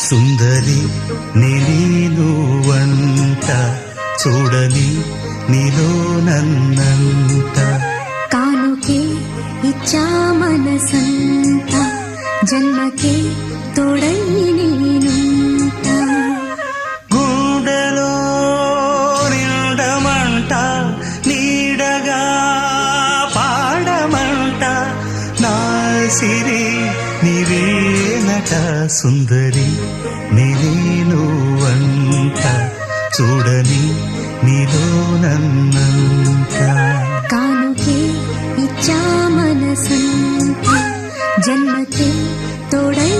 సుందరి నీనువంట చూడని నీలో నన్నంత కానుకే ఇచ్చా మనసంత జన్మకే తోడై నేనుంట గుండెలో నిండమంట నీడగా పాడమంట నా సిరి నీవేనట సుందరి నీనువంట చూడని నీలో నన్నంత కానుకే ఇచ్చా మనసంత జన్మకే తోడై